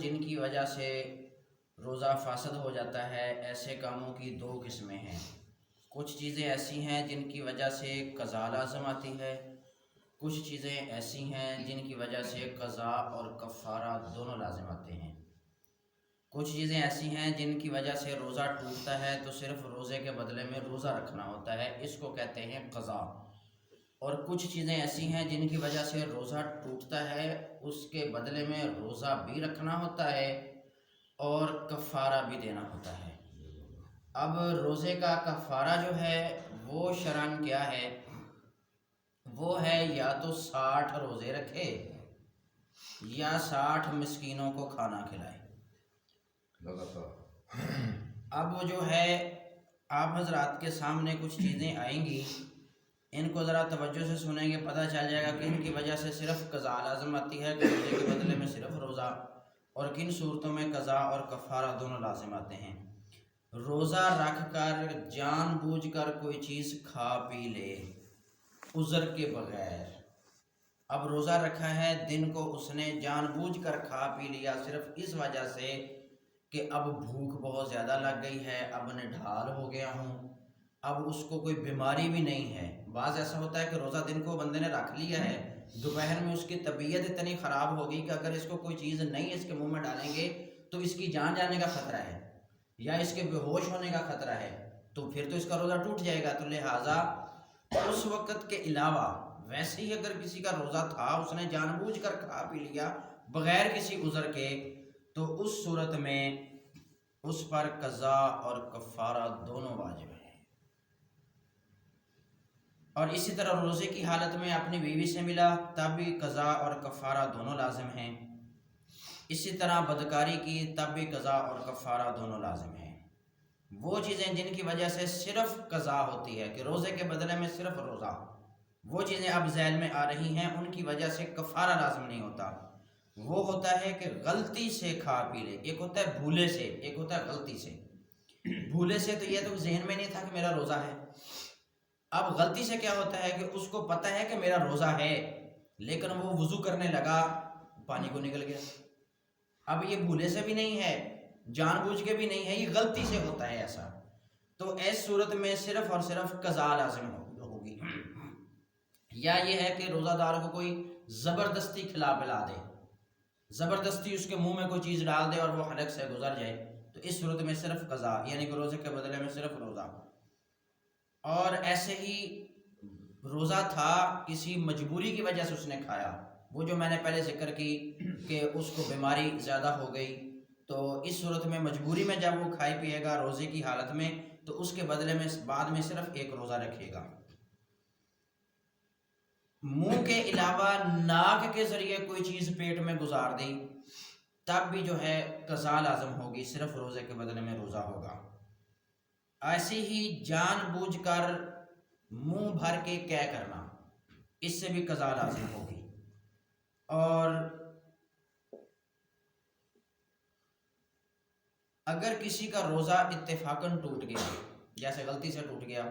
جن کی وجہ سے روزہ فاسد ہو جاتا ہے، ایسے کاموں کی دو قسمیں ہیں۔ کچھ چیزیں ایسی ہیں جن کی وجہ سے قضا لازم آتی ہے، کچھ چیزیں ایسی ہیں جن کی وجہ سے قضا اور کفارہ دونوں لازم آتے ہیں۔ کچھ چیزیں ایسی ہیں جن کی وجہ سے روزہ ٹوٹتا ہے تو صرف روزے کے بدلے میں روزہ رکھنا ہوتا ہے، اس کو کہتے ہیں قضا۔ اور کچھ چیزیں ایسی ہیں جن کی وجہ سے روزہ ٹوٹتا ہے، اس کے بدلے میں روزہ بھی رکھنا ہوتا ہے اور کفارہ بھی دینا ہوتا ہے۔ اب روزے کا کفارہ جو ہے وہ شرعاً کیا ہے؟ وہ ہے یا تو 60 روزے رکھے یا 60 مسکینوں کو کھانا کھلائے۔ اب وہ جو ہے آپ حضرات کے سامنے کچھ چیزیں آئیں گی، ان کو ذرا توجہ سے سنیں گے، پتہ چل جائے گا کہ ان کی وجہ سے صرف قضا لازم آتی ہے کہ روزے کے بدلے میں صرف روزہ، اور کن صورتوں میں قضا اور کفارہ دونوں لازم آتے ہیں۔ روزہ رکھ کر جان بوجھ کر کوئی چیز کھا پی لے عذر کے بغیر، اب روزہ رکھا ہے، دن کو اس نے جان بوجھ کر کھا پی لیا صرف اس وجہ سے کہ اب بھوک بہت زیادہ لگ گئی ہے، اب نڈھال ہو گیا ہوں، اب اس کو کوئی بیماری بھی نہیں ہے۔ بعض ایسا ہوتا ہے کہ روزہ دن کو بندے نے رکھ لیا ہے، دوپہر میں اس کی طبیعت اتنی خراب ہوگی کہ اگر اس کو کوئی چیز نہیں اس کے منہ میں ڈالیں گے تو اس کی جان جانے کا خطرہ ہے یا اس کے بے ہوش ہونے کا خطرہ ہے، تو پھر تو اس کا روزہ ٹوٹ جائے گا۔ تو لہٰذا اس وقت کے علاوہ ویسے ہی اگر کسی کا روزہ تھا، اس نے جان بوجھ کر کھا پی لیا بغیر کسی عذر کے، تو اس صورت میں اس پر قضا اور کفارہ دونوں واجب ہیں۔ اور اسی طرح روزے کی حالت میں اپنی بیوی سے ملا تب بھی قضا اور کفارہ دونوں لازم ہیں، اسی طرح بدکاری کی تب بھی قضا اور کفارہ دونوں لازم ہیں۔ وہ چیزیں جن کی وجہ سے صرف قضا ہوتی ہے کہ روزے کے بدلے میں صرف روزہ، وہ چیزیں اب ذہن میں آ رہی ہیں، ان کی وجہ سے کفارہ لازم نہیں ہوتا۔ وہ ہوتا ہے کہ غلطی سے کھا پی لے، ایک ہوتا ہے بھولے سے، ایک ہوتا ہے غلطی سے۔ بھولے سے تو یہ تو ذہن میں نہیں تھا کہ میرا روزہ ہے، اب غلطی سے کیا ہوتا ہے کہ اس کو پتہ ہے کہ میرا روزہ ہے لیکن وہ وضو کرنے لگا، پانی کو نکل گیا۔ اب یہ بھولے سے بھی نہیں ہے، جان بوجھ کے بھی نہیں ہے، یہ غلطی سے ہوتا ہے ایسا، تو اس صورت میں صرف اور صرف قضا لازم ہوگی۔ یا یہ ہے کہ روزہ دار کو کوئی زبردستی کھلا پلا دے، زبردستی اس کے منہ میں کوئی چیز ڈال دے اور وہ حلق سے گزر جائے، تو اس صورت میں صرف قضا، یعنی کہ روزے کے بدلے میں صرف روزہ۔ اور ایسے ہی روزہ تھا، کسی مجبوری کی وجہ سے اس نے کھایا، وہ جو میں نے پہلے ذکر کی کہ اس کو بیماری زیادہ ہو گئی، تو اس صورت میں مجبوری میں جب وہ کھائے پیے گا روزے کی حالت میں، تو اس کے بدلے میں بعد میں صرف ایک روزہ رکھے گا۔ منہ کے علاوہ ناک کے ذریعے کوئی چیز پیٹ میں گزار دی تب بھی جو ہے قضا لازم ہوگی، صرف روزے کے بدلے میں روزہ ہوگا۔ ایسے ہی جان بوجھ کر منہ بھر کے کیا کرنا، اس سے بھی قضا لازم ہوگی۔ اور اگر کسی کا روزہ اتفاقاً ٹوٹ گیا، جیسے غلطی سے ٹوٹ گیا،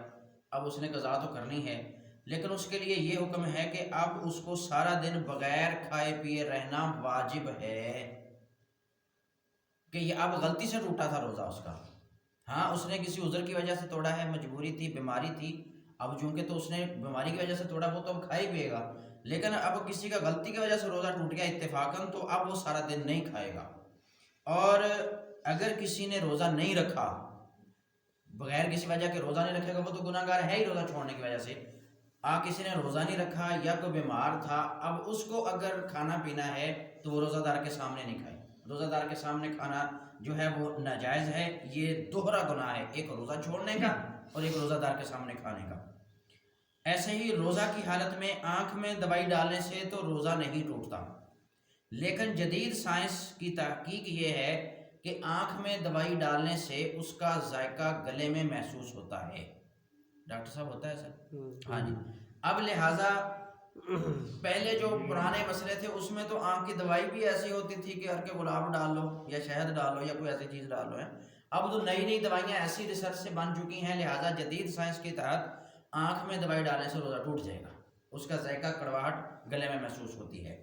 اب اس نے قضا تو کرنی ہے، لیکن اس کے لیے یہ حکم ہے کہ اب اس کو سارا دن بغیر کھائے پیے رہنا واجب ہے، کہ یہ اب غلطی سے ٹوٹا تھا روزہ اس کا، ہاں اس نے کسی عذر کی وجہ سے توڑا ہے، مجبوری تھی، بیماری تھی، اب چونکہ تو اس نے بیماری کی وجہ سے توڑا، وہ تو اب کھائے پیے گا، لیکن اب کسی کا غلطی کی وجہ سے روزہ ٹوٹ گیا اتفاقاً، تو اب وہ سارا دن نہیں کھائے گا۔ اور اگر کسی نے روزہ نہیں رکھا بغیر کسی وجہ کے روزہ نہیں رکھے گا، وہ تو گناہ گار ہے ہی روزہ چھوڑنے کی وجہ سے، کسی نے روزہ نہیں رکھا یا کوئی بیمار تھا، اب اس کو اگر کھانا پینا ہے تو وہ روزہ دار کے سامنے نہیں کھائے، روزہ دار کے سامنے کھانا جو ہے وہ ناجائز ہے، یہ دوہرا گناہ ہے، ایک روزہ چھوڑنے کا اور ایک روزہ دار کے سامنے کھانے کا۔ ایسے ہی روزہ کی حالت میں آنکھ میں دوائی ڈالنے سے تو روزہ نہیں ٹوٹتا، لیکن جدید سائنس کی تحقیق یہ ہے کہ آنکھ میں دوائی ڈالنے سے اس کا ذائقہ گلے میں محسوس ہوتا ہے۔ ڈاکٹر صاحب ہوتا ہے سر؟ ہاں جی۔ اب لہٰذا پہلے جو پرانے مسئلے تھے اس میں تو آنکھ کی دوائی بھی ایسی ہوتی تھی کہ ہر کے گلاب ڈال لو یا شہد ڈال لو یا کوئی ایسی چیز ڈال لو ہے، اب تو نئی نئی دوائیاں ایسی ریسرچ سے بن چکی ہیں، لہٰذا جدید سائنس کے تحت آنکھ میں دوائی ڈالنے سے روزہ ٹوٹ جائے گا، اس کا ذائقہ کڑواہٹ گلے میں محسوس ہوتی ہے۔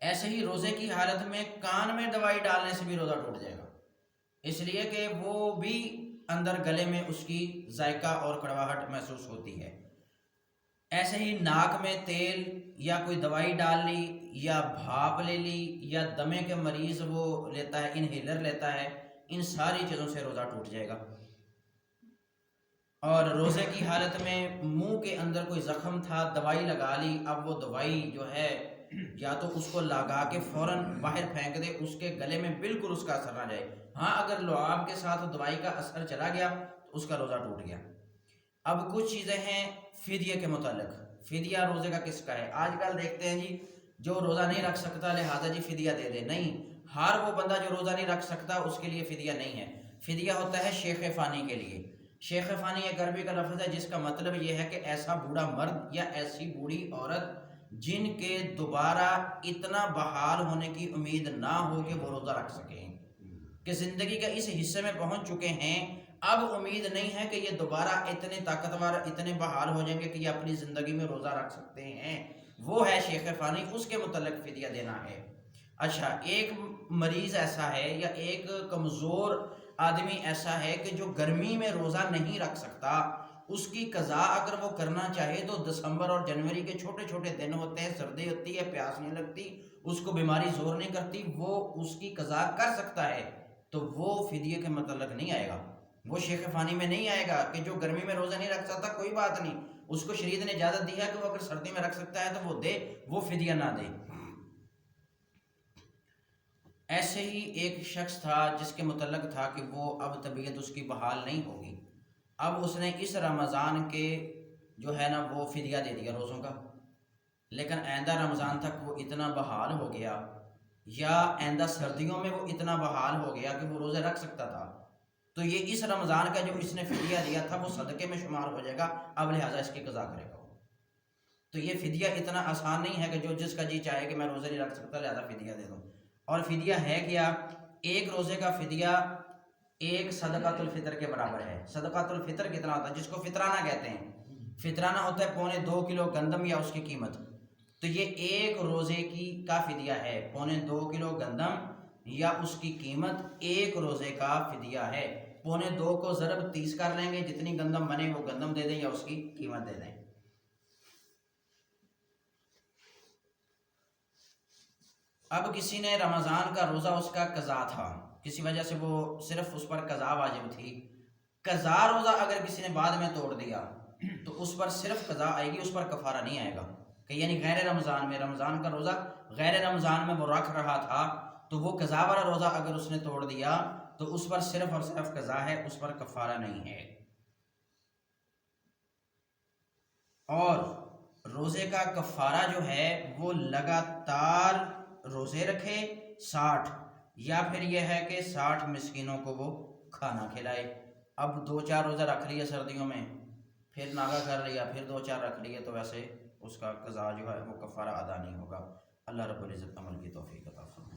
ایسے ہی روزے کی حالت میں کان میں دوائی ڈالنے سے بھی روزہ ٹوٹ جائے گا، اس لیے کہ وہ بھی اندر گلے میں اس کی ذائقہ اور کڑواہٹ محسوس ہوتی ہے۔ ایسے ہی ناک میں تیل یا کوئی دوائی ڈال لی یا بھاپ لے لی یا دمے کے مریض وہ لیتا ہے، انہیلر لیتا ہے، ان ساری چیزوں سے روزہ ٹوٹ جائے گا۔ اور روزے کی حالت میں منہ کے اندر کوئی زخم تھا، دوائی لگا لی، اب وہ دوائی جو ہے یا تو اس کو لگا کے فوراً باہر پھینک دے، اس کے گلے میں بالکل اس کا اثر نہ جائے۔ ہاں اگر لعاب کے ساتھ دوائی کا اثر چلا گیا تو اس کا روزہ ٹوٹ گیا۔ اب کچھ چیزیں ہیں فدیے کے متعلق۔ فدیہ روزے کا کس کا ہے؟ آج کل دیکھتے ہیں جی جو روزہ نہیں رکھ سکتا لہٰذا جی فدیہ دے دے، نہیں، ہر وہ بندہ جو روزہ نہیں رکھ سکتا اس کے لیے فدیہ نہیں ہے۔ فدیہ ہوتا ہے شیخ فانی کے لیے۔ شیخ فانی ایک عربی کا لفظ ہے جس کا مطلب یہ ہے کہ ایسا بوڑھا مرد یا ایسی بوڑھی عورت جن کے دوبارہ اتنا بحال ہونے کی امید نہ ہو کہ وہ روزہ رکھ سکیں، کہ زندگی کے اس حصے میں پہنچ چکے ہیں، اب امید نہیں ہے کہ یہ دوبارہ اتنے طاقتور اتنے بحال ہو جائیں گے کہ یہ اپنی زندگی میں روزہ رکھ سکتے ہیں، وہ ہے شیخ فانی، اس کے متعلق فدیہ دینا ہے۔ اچھا، ایک مریض ایسا ہے یا ایک کمزور آدمی ایسا ہے کہ جو گرمی میں روزہ نہیں رکھ سکتا، اس کی قضا اگر وہ کرنا چاہے تو دسمبر اور جنوری کے چھوٹے چھوٹے دن ہوتے ہیں، سردی ہوتی ہے، پیاس نہیں لگتی، اس کو بیماری زور نہیں کرتی، وہ اس کی قضا کر سکتا ہے، تو وہ فدیے کے متعلق نہیں آئے گا، وہ شیخ فانی میں نہیں آئے گا۔ کہ جو گرمی میں روزہ نہیں رکھ سکتا کوئی بات نہیں، اس کو شریعت نے اجازت دی ہے کہ وہ اگر سردی میں رکھ سکتا ہے تو وہ دے، وہ فدیہ نہ دے۔ ایسے ہی ایک شخص تھا جس کے متعلق تھا کہ وہ اب طبیعت اس کی بحال نہیں ہوگی، اب اس نے اس رمضان کے جو ہے نا وہ فدیہ دے دیا روزوں کا، لیکن آئندہ رمضان تک وہ اتنا بحال ہو گیا یا آئندہ سردیوں میں وہ اتنا بحال ہو گیا کہ وہ روزے رکھ سکتا تھا، تو یہ اس رمضان کا جو اس نے فدیہ دیا تھا وہ صدقے میں شمار ہو جائے گا، اب لہٰذا اس کی قضا کرے گا۔ تو یہ فدیہ اتنا آسان نہیں ہے کہ جو جس کا جی چاہے کہ میں روزے نہیں رکھ سکتا لہٰذا فدیہ دے دوں۔ اور فدیہ ہے کیا؟ ایک روزے کا فدیہ ایک صدقۃ الفطر کے برابر ہے۔ صدقۃ الفطر کتنا ہوتا ہے؟ جس کو فطرانہ کہتے ہیں، فطرانہ ہوتا ہے 2.25 کلو گندم یا اس کی قیمت، تو یہ ایک روزے کی کا فدیہ ہے، 2.25 کلو گندم یا اس کی قیمت ایک روزے کا فدیہ ہے۔ 2.25 کو ضرب 30 کر لیں گے، جتنی گندم بنے وہ گندم دے دیں یا اس کی قیمت دے دیں۔ اب کسی نے رمضان کا روزہ اس کا قضا تھا، کسی وجہ سے وہ صرف اس پر قضا واجب تھی، قضا روزہ اگر کسی نے بعد میں توڑ دیا تو اس پر صرف قضا آئے گی، اس پر کفارہ نہیں آئے گا، کہ یعنی غیر رمضان میں، رمضان کا روزہ غیر رمضان میں وہ رکھ رہا تھا تو وہ قضا والا روزہ اگر اس نے توڑ دیا تو اس پر صرف اور صرف قضا ہے، اس پر کفارہ نہیں ہے۔ اور روزے کا کفارہ جو ہے وہ لگاتار روزے رکھے 60، یا پھر یہ ہے کہ 60 مسکینوں کو وہ کھانا کھلائے۔ اب 2-4 روزہ رکھ لیے سردیوں میں، پھر ناغہ کر لیا، پھر 2-4 رکھ لیے، تو ویسے اس کا قضا جو ہے وہ کفارہ ادا نہیں ہوگا۔ اللہ رب العزت عمل کی توفیق عطا فرمائے۔